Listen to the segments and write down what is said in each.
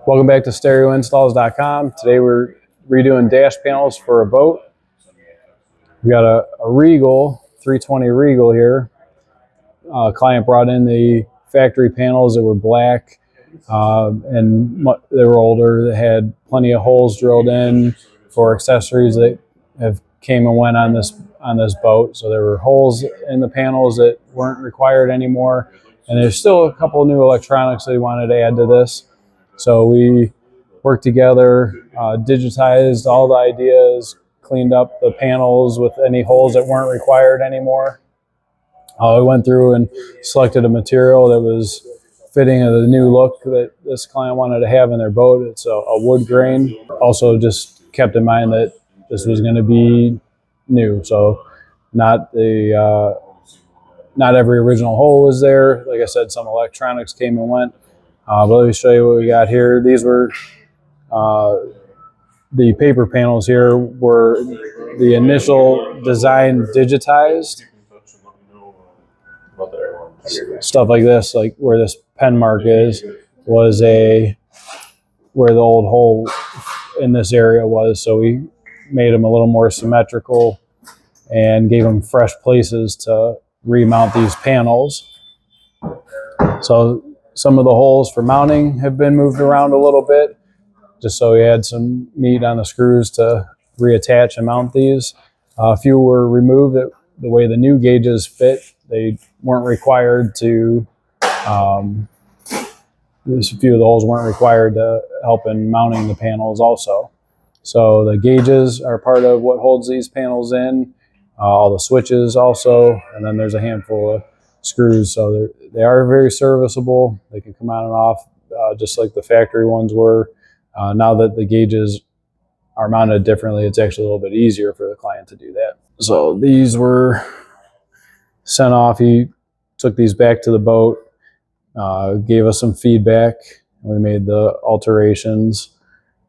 Welcome back to stereoinstalls.com. Today we're redoing dash panels for a boat. We got a Regal, 320 Regal here. Client brought in the factory panels that were black and they were older. They had plenty of holes drilled in for accessories that have came and went on this boat. So there were holes in the panels that weren't required anymore. And there's still a couple of new electronics they wanted to add to this. So we worked together, digitized all the ideas, cleaned up the panels with any holes that weren't required anymore. We went through and selected a material that was fitting of the new look that this client wanted to have in their boat. It's a wood grain. Also just kept in mind that this was going to be new. So not every original hole was there. Like I said, some electronics came and went. But let me show you what we got here. These were the paper panels here were the initial design digitized. Stuff like this, like where this pen mark is, was where the old hole in this area was. So we made them a little more symmetrical and gave them fresh places to remount these panels. So some of the holes for mounting have been moved around a little bit, just so we had some meat on the screws to reattach and mount these. A few were removed the way the new gauges fit. They weren't required to, a few of the holes weren't required to help in mounting the panels also. So the gauges are part of what holds these panels in, all the switches also, and then there's a handful of screws. So they are very serviceable. They can come on and off just like the factory ones were. Now that the gauges are mounted differently, it's actually a little bit easier for the client to do that. So these were sent off. He took these back to the boat, gave us some feedback, and we made the alterations.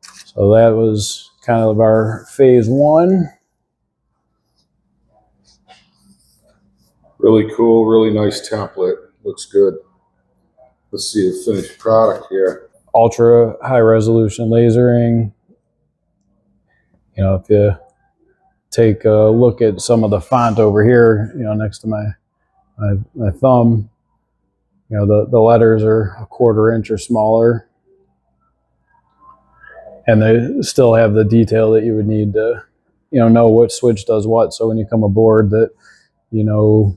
So that was kind of our phase one. Really cool, really nice template. Looks good. Let's see the finished product here. Ultra high resolution lasering. You know, if you take a look at some of the font over here, you know, next to my thumb, you know, the letters are a 1/4 inch or smaller, and they still have the detail that you would need to, you know what switch does what. So when you come aboard, that you know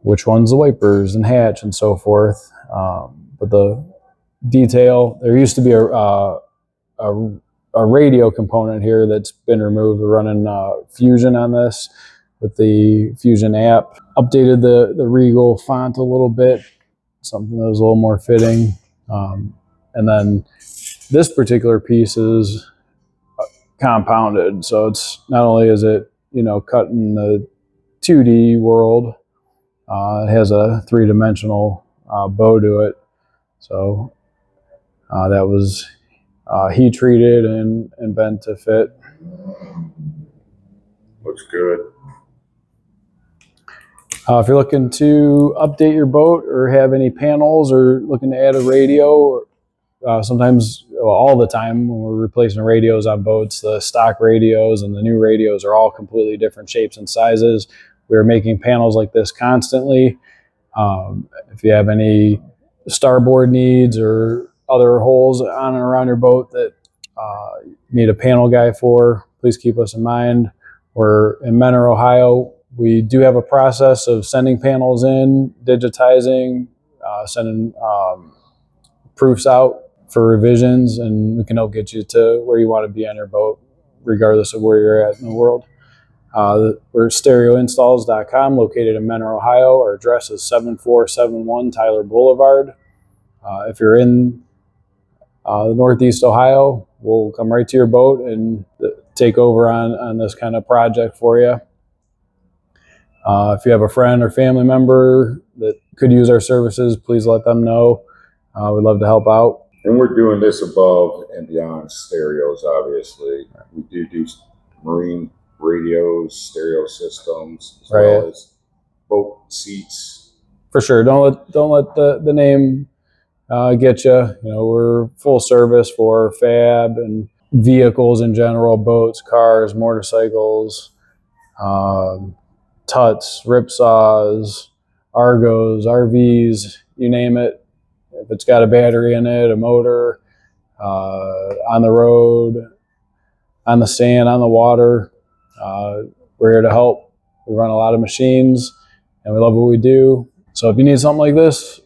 which one's the wipers and hatch and so forth. But the detail, there used to be a radio component here that's been removed. We're running Fusion on this with the Fusion app. Updated the Regal font a little bit, something that was a little more fitting. And then this particular piece is compounded. So it's not only is it, you know, cut in the 2D world, it has a 3-dimensional bow to it. So that was heat treated and bent to fit. Looks good. If you're looking to update your boat or have any panels or looking to add a radio, sometimes, well, all the time when we're replacing radios on boats, the stock radios and the new radios are all completely different shapes and sizes. We're making panels like this constantly. If you have any starboard needs or other holes on and around your boat that need a panel guy for, please keep us in mind. We're in Mentor, Ohio. We do have a process of sending panels in, digitizing, sending proofs out for revisions, and we can help get you to where you want to be on your boat, regardless of where you're at in the world. We're stereoinstalls.com, located in Mentor, Ohio. Our address is 7471 Tyler Boulevard. If you're in Northeast Ohio, we'll come right to your boat and take over on this kind of project for you. If you have a friend or family member that could use our services, please let them know. We'd love to help out. And we're doing this above and beyond stereos, obviously. We do marine radios, stereo systems, as well as boat seats. For sure. Don't let the name get you. You know, we're full service for fab and vehicles in general, boats, cars, motorcycles, tuts, ripsaws, Argos, RVs, you name it. If it's got a battery in it, a motor, on the road, on the sand, on the water, we're here to help. We run a lot of machines and we love what we do. So if you need something like this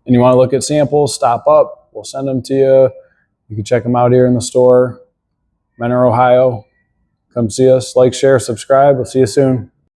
and you want to look at samples, stop up. We'll send them to you. You can check them out here in the store, Menor, Ohio. Come see us. Like, share, subscribe. We'll see you soon.